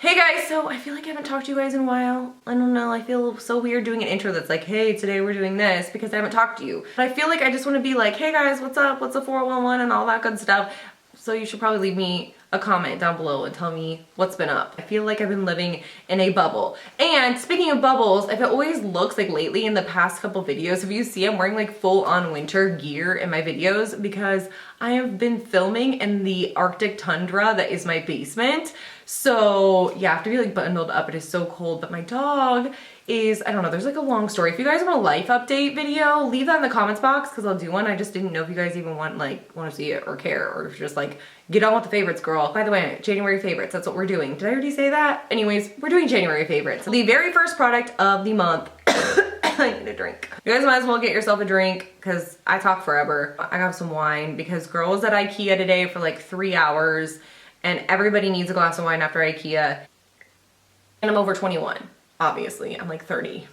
Hey guys, so I feel like I haven't talked to you guys in a while. I don't know, I feel so weird doing an intro that's like, hey, today we're doing this because I haven't talked to you. But I feel like I just want to be like, hey guys, what's up? What's a 411 and all that good stuff. So you should probably leave me a comment down below and tell me what's been up. I feel like I've been living in a bubble. And speaking of bubbles, if it always looks like lately in the past couple videos, if you see I'm wearing like full on winter gear in my videos because I have been filming in the Arctic tundra that is my basement. So yeah, I have to be like bundled up. It is so cold, but my dog is, I don't know, there's like a long story. If you guys want a life update video, leave that in the comments box because I'll do one. I just didn't know if you guys even want to see it or care, or just like get on with the favorites, girl. By the way, January favorites, that's what we're doing. Did I already say that? Anyways, we're doing January favorites. The very first product of the month. I need a drink. You guys might as well get yourself a drink because I talk forever. I got some wine because girl was at IKEA today for like 3 hours and everybody needs a glass of wine after IKEA. And I'm over 21. Obviously, I'm like 30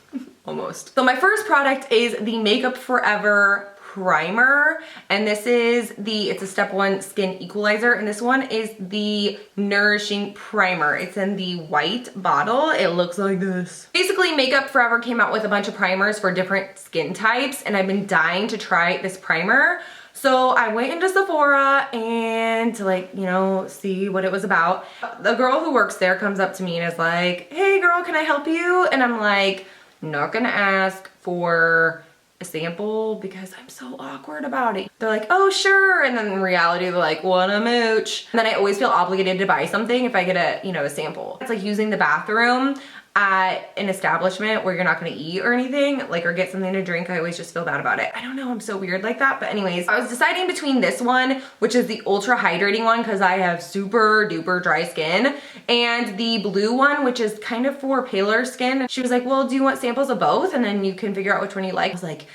almost. So my first product is the Makeup Forever primer, and this is it's a step 1 skin equalizer, and this one is the nourishing primer. It's in the white bottle. It looks like this. Basically, Makeup Forever came out with a bunch of primers for different skin types, and I've been dying to try this primer. So I went into Sephora and to like, you know, see what it was about. The girl who works there comes up to me and is like, hey girl, can I help you? And I'm like, not gonna ask for a sample because I'm so awkward about it. They're like, oh sure, and then in reality they're like, wanna mooch? And then I always feel obligated to buy something if I get a, you know, a sample. It's like using the bathroom at an establishment where you're not gonna eat or anything, like, or get something to drink. I always just feel bad about it. I don't know, I'm so weird like that. But anyways, I was deciding between this one, which is the ultra hydrating one because I have super duper dry skin, and the blue one, which is kind of for paler skin. She was like, well, do you want samples of both? And then you can figure out which one you like. I was like,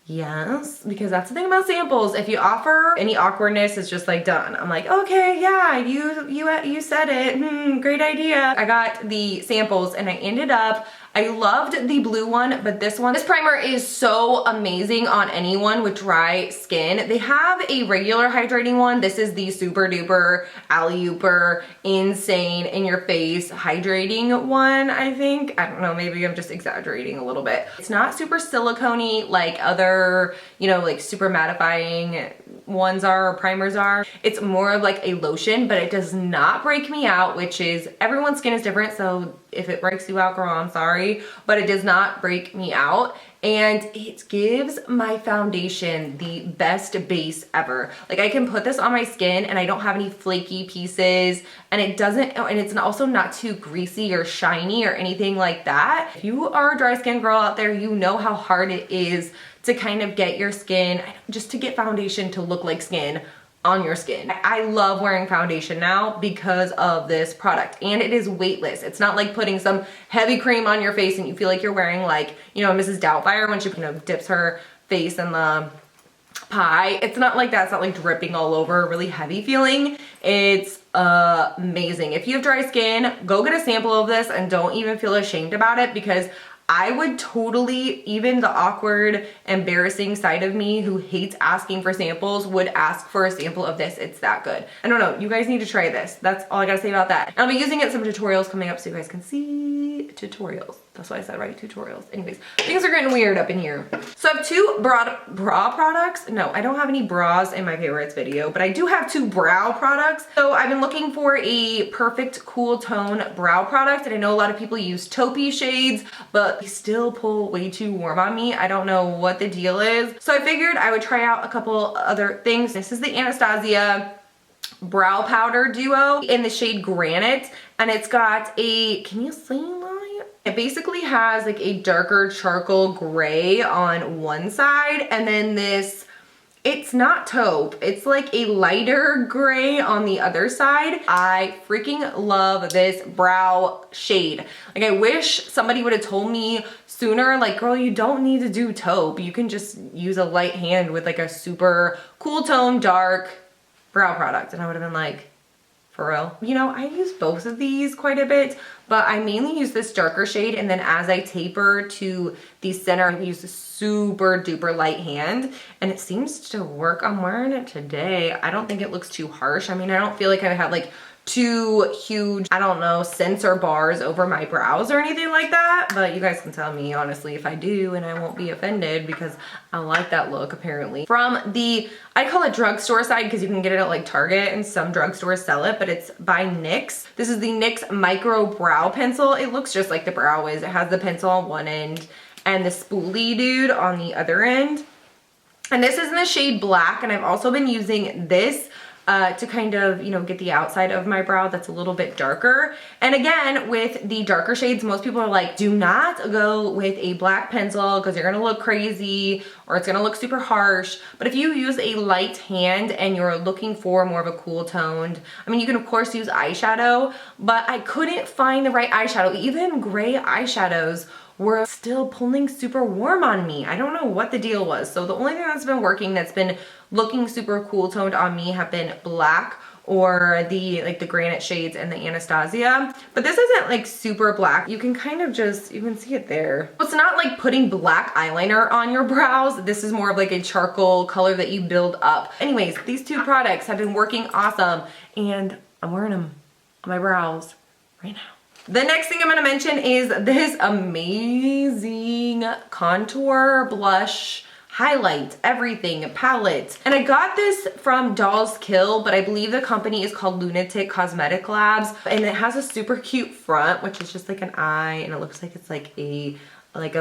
yes, because that's the thing about samples. If you offer any awkwardness, it's just like done. I'm like, okay, yeah, you said it. Great idea. I got the samples and I ended up, I loved the blue one, but this primer is so amazing on anyone with dry skin. They have a regular hydrating one. This is the super duper alley-ooper insane in your face hydrating one, I think. I don't know, maybe I'm just exaggerating a little bit. It's not super silicone-y like other, you know, like super mattifying ones are or primers are. It's more of like a lotion, but it does not break me out, which is, everyone's skin is different, so if it breaks you out, girl, I'm sorry, but it does not break me out. And it gives my foundation the best base ever. Like, I can put this on my skin and I don't have any flaky pieces, and it doesn't, and it's also not too greasy or shiny or anything like that. If you are a dry skin girl out there, you know how hard it is to kind of get your skin, just to get foundation to look like skin on your skin. I love wearing foundation now because of this product, and it is weightless. It's not like putting some heavy cream on your face and you feel like you're wearing, like, you know, Mrs. Doubtfire when she, you know, dips her face in the pie. It's not like that. It's not like dripping all over, really heavy feeling. It's amazing. If you have dry skin, go get a sample of this and don't even feel ashamed about it, because I would totally, even the awkward, embarrassing side of me who hates asking for samples would ask for a sample of this. It's that good. I don't know, you guys need to try this. That's all I gotta say about that. And I'll be using it in some tutorials coming up so you guys can see tutorials. That's what I said, right? Tutorials. Anyways, things are getting weird up in here. So I have 2 bra products. No, I don't have any bras in my favorites video, but I do have 2 brow products. So I've been looking for a perfect cool tone brow product, and I know a lot of people use taupey shades, but they still pull way too warm on me. I don't know what the deal is. So I figured I would try out a couple other things. This is the Anastasia Brow Powder Duo in the shade Granite, and it's got a, can you see that? It basically has like a darker charcoal gray on one side, and then this, it's not taupe, it's like a lighter gray on the other side. I freaking love this brow shade. Like, I wish somebody would have told me sooner, like, girl, you don't need to do taupe. You can just use a light hand with like a super cool tone dark brow product. And I would have been like, for real? You know, I use both of these quite a bit, but I mainly use this darker shade, and then as I taper to the center, I use this super duper light hand, and it seems to work. I'm wearing it today. I don't think it looks too harsh. I mean, I don't feel like I have like two huge, I don't know, sensor bars over my brows or anything like that, but you guys can tell me honestly if I do and I won't be offended because I like that look apparently. From the, I call it drugstore side because you can get it at like Target and some drugstores sell it, but it's by NYX. This is the NYX Micro Brow Pencil. It looks just like the Brow Wiz. It has the pencil on one end and the spoolie dude on the other end. And this is in the shade Black, and I've also been using this to kind of, you know, get the outside of my brow that's a little bit darker. And again, with the darker shades, most people are like, do not go with a black pencil because you're gonna look crazy or it's gonna look super harsh. But if you use a light hand and you're looking for more of a cool toned, I mean, you can of course use eyeshadow, but I couldn't find the right eyeshadow. Even gray eyeshadows were still pulling super warm on me. I don't know what the deal was. So the only thing that's been working, that's been looking super cool toned on me, have been black or the like the granite shades and the Anastasia. But this isn't like super black. You can kind of just, you can see it there. It's not like putting black eyeliner on your brows. This is more of like a charcoal color that you build up. Anyways, these two products have been working awesome and I'm wearing them on my brows right now. The next thing I'm gonna mention is this amazing contour, blush, highlight, everything palette. And I got this from Dolls Kill, but I believe the company is called Lunatic Cosmetic Labs. And it has a super cute front, which is just like an eye, and it looks like it's like a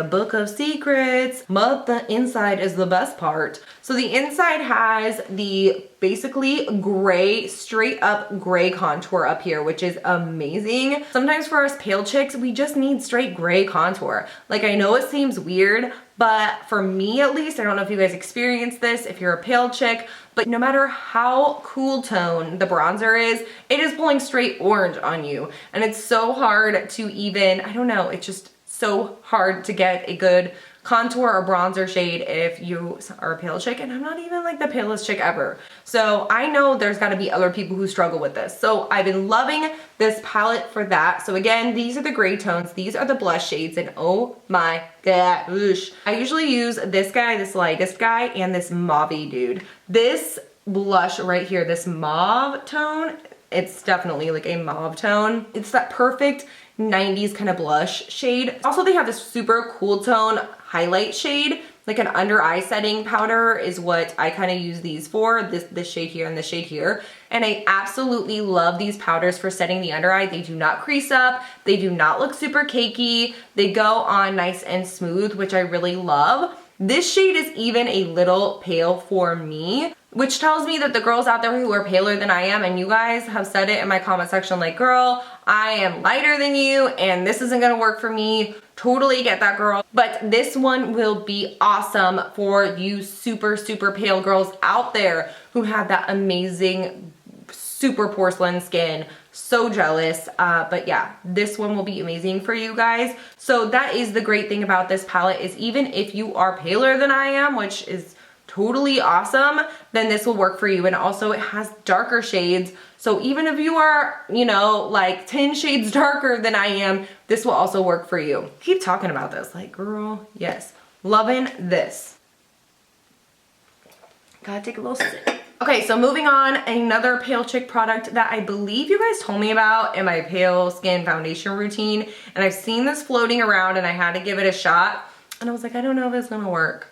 book of secrets, but the inside is the best part. So the inside has the basically gray, straight up gray contour up here, which is amazing. Sometimes for us pale chicks, we just need straight gray contour. Like, I know it seems weird, but for me at least, I don't know if you guys experience this if you're a pale chick, but no matter how cool tone the bronzer is, it is pulling straight orange on you. And it's so hard to even, I don't know, it's just so hard to get a good contour or bronzer shade if you are a pale chick, and I'm not even like the palest chick ever. So I know there's gotta be other people who struggle with this. So I've been loving this palette for that. So again, these are the gray tones, these are the blush shades, and oh my gosh. I usually use this guy, this lightest guy, and this mauve-y dude. This blush right here, this mauve tone, it's definitely like a mauve tone. It's that perfect 90s kind of blush shade. Also, they have this super cool tone highlight shade, like an under eye setting powder is what I kind of use these for, this shade here and this shade here. And I absolutely love these powders for setting the under eye. They do not crease up, they do not look super cakey, they go on nice and smooth, which I really love. This shade is even a little pale for me, which tells me that the girls out there who are paler than I am, and you guys have said it in my comment section like, girl, I am lighter than you and this isn't gonna work for me. Totally get that, girl. But this one will be awesome for you super, super pale girls out there who have that amazing, super porcelain skin. So jealous, but yeah, this one will be amazing for you guys. So that is the great thing about this palette, is even if you are paler than I am, which is totally awesome, then this will work for you. And also it has darker shades, so even if you are, you know, like 10 shades darker than I am, this will also work for you. Keep talking about this, like, girl, yes, loving this. Gotta take a little sip. Okay, so moving on, another pale chick product that I believe you guys told me about in my pale skin foundation routine, and I've seen this floating around and I had to give it a shot, and I was like, I don't know if it's gonna work.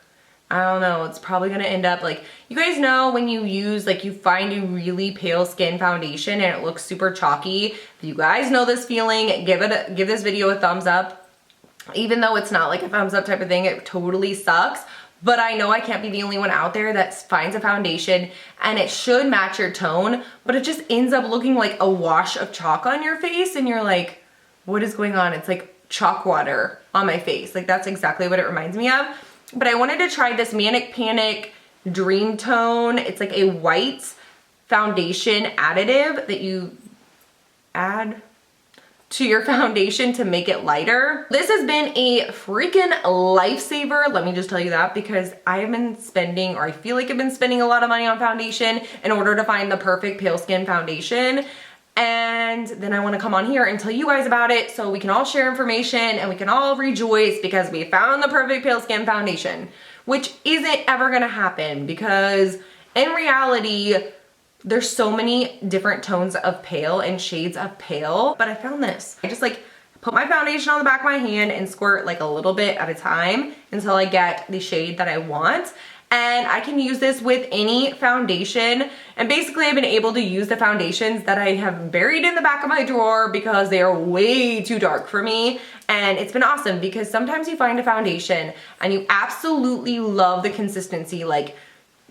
I don't know, it's probably gonna end up like, you guys know when you use, like, you find a really pale skin foundation and it looks super chalky. If you guys know this feeling, give this video a thumbs up. Even though it's not like a thumbs up type of thing, it totally sucks. But I know I can't be the only one out there that finds a foundation and it should match your tone, but it just ends up looking like a wash of chalk on your face, and you're like, what is going on? It's like chalk water on my face. Like, that's exactly what it reminds me of. But I wanted to try this Manic Panic Dream Tone. It's like a white foundation additive that you add to your foundation to make it lighter. This has been a freaking lifesaver, let me just tell you that, because I have been spending, or I feel like I've been spending a lot of money on foundation in order to find the perfect pale skin foundation. And then I want to come on here and tell you guys about it so we can all share information and we can all rejoice because we found the perfect pale skin foundation, which isn't ever going to happen because in reality, There's so many different tones of pale and shades of pale, but I found this. I just like put my foundation on the back of my hand and squirt like a little bit at a time until I get the shade that I want. And I can use this with any foundation. And basically I've been able to use the foundations that I have buried in the back of my drawer because they are way too dark for me. And it's been awesome because sometimes you find a foundation and you absolutely love the consistency, like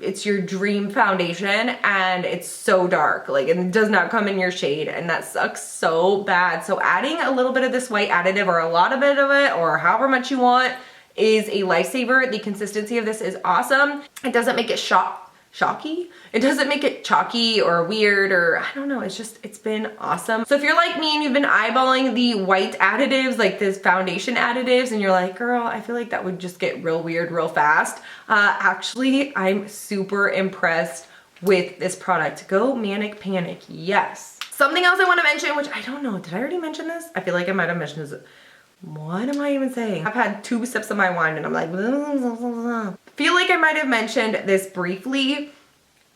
it's your dream foundation and it's so dark, like it does not come in your shade, and that sucks so bad. So adding a little bit of this white additive or a lot of it or however much you want is a lifesaver. The consistency of this is awesome. It doesn't make it shocky. It doesn't make it chalky or weird, or I don't know, it's been awesome. So if you're like me and you've been eyeballing the white additives, like this foundation additives, and you're like, girl, I feel like that would just get real weird real fast. Actually, I'm super impressed with this product. Go Manic Panic, yes. Something else I want to mention, which I don't know, did I already mention this? I feel like I might have mentioned this. What am I even saying? I've had 2 sips of my wine and I'm like, blah, blah, blah, blah. Feel like I might have mentioned this briefly,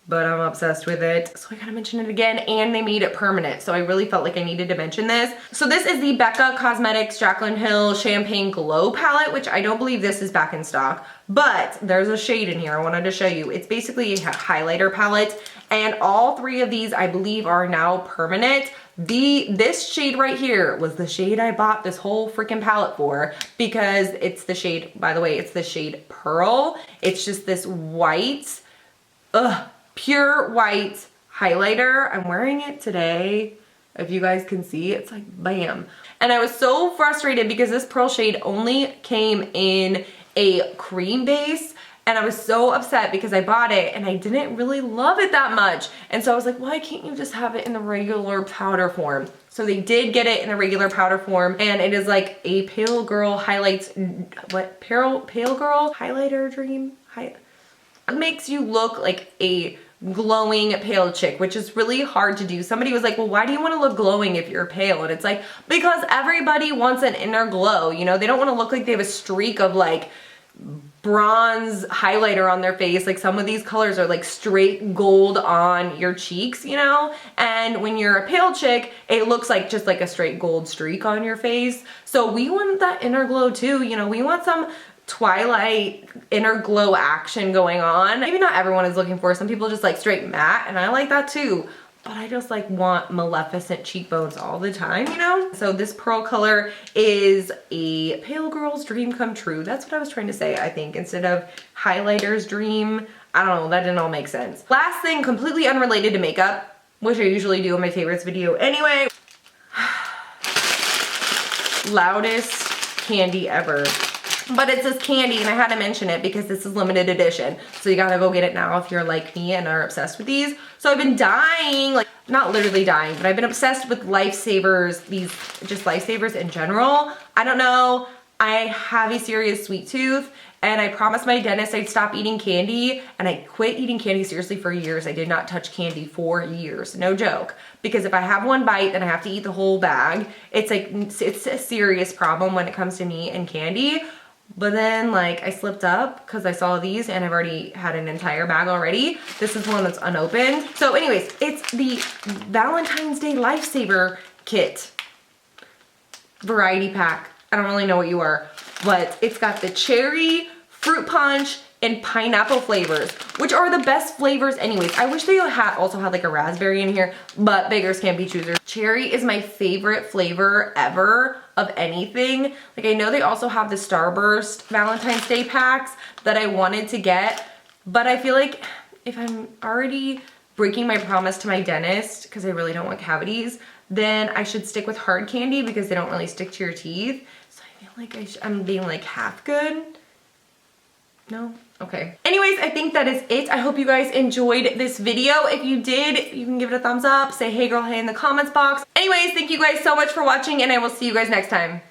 but I'm obsessed with it, so I gotta mention it again. And they made it permanent, so I really felt like I needed to mention this. So this is the Becca Cosmetics Jaclyn Hill Champagne Glow Palette, which I don't believe this is back in stock, but there's a shade in here I wanted to show you. It's basically a highlighter palette, and all 3 of these I believe are now permanent. This shade right here was the shade I bought this whole freaking palette for, because it's the shade, by the way, it's the shade Pearl. It's just this white, pure white highlighter. I'm wearing it today. If you guys can see, it's like bam. And I was so frustrated because this Pearl shade only came in a cream base. And I was so upset because I bought it and I didn't really love it that much. And so I was like, why can't you just have it in the regular powder form? So they did get it in the regular powder form, and it is like a pale girl highlights, pale girl highlighter dream? It makes you look like a glowing pale chick, which is really hard to do. Somebody was like, well, why do you want to look glowing if you're pale? And it's like, because everybody wants an inner glow, you know? They don't want to look like they have a streak of like bronze highlighter on their face. Like some of these colors are like straight gold on your cheeks, you know? And when you're a pale chick, it looks like just like a straight gold streak on your face. So we want that inner glow too, you know? We want some Twilight inner glow action going on. Maybe not everyone is looking for, some people just like straight matte, and I like that too. But I just like want maleficent cheekbones all the time, you know? So this Pearl color is a pale girl's dream come true. That's what I was trying to say, I think, instead of highlighter's dream. I don't know, that didn't all make sense. Last thing, completely unrelated to makeup, which I usually do in my favorites video anyway. Loudest candy ever. But it says candy, and I had to mention it because this is limited edition. So you gotta go get it now if you're like me and are obsessed with these. So I've been dying, like not literally dying, but I've been obsessed with Lifesavers, these just Lifesavers in general. I don't know, I have a serious sweet tooth, and I promised my dentist I'd stop eating candy, and I quit eating candy seriously for years. I did not touch candy for years, no joke. Because if I have one bite, then I have to eat the whole bag. It's like, it's a serious problem when it comes to me and candy. But then like I slipped up because I saw these and I've already had an entire bag already. This is one that's unopened. So anyways, it's the Valentine's Day Lifesaver Kit variety pack. I don't really know what you are, but it's got the cherry, fruit punch, and pineapple flavors, which are the best flavors anyways. I wish they also had like a raspberry in here, but beggars can't be choosers. Cherry is my favorite flavor ever of anything. Like I know they also have the Starburst Valentine's Day packs that I wanted to get, but I feel like if I'm already breaking my promise to my dentist, because I really don't want cavities, then I should stick with hard candy because they don't really stick to your teeth. So I feel like I'm being like half good. No? Okay. Anyways, I think that is it. I hope you guys enjoyed this video. If you did, you can give it a thumbs up, say hey girl hey in the comments box. Anyways, thank you guys so much for watching, and I will see you guys next time.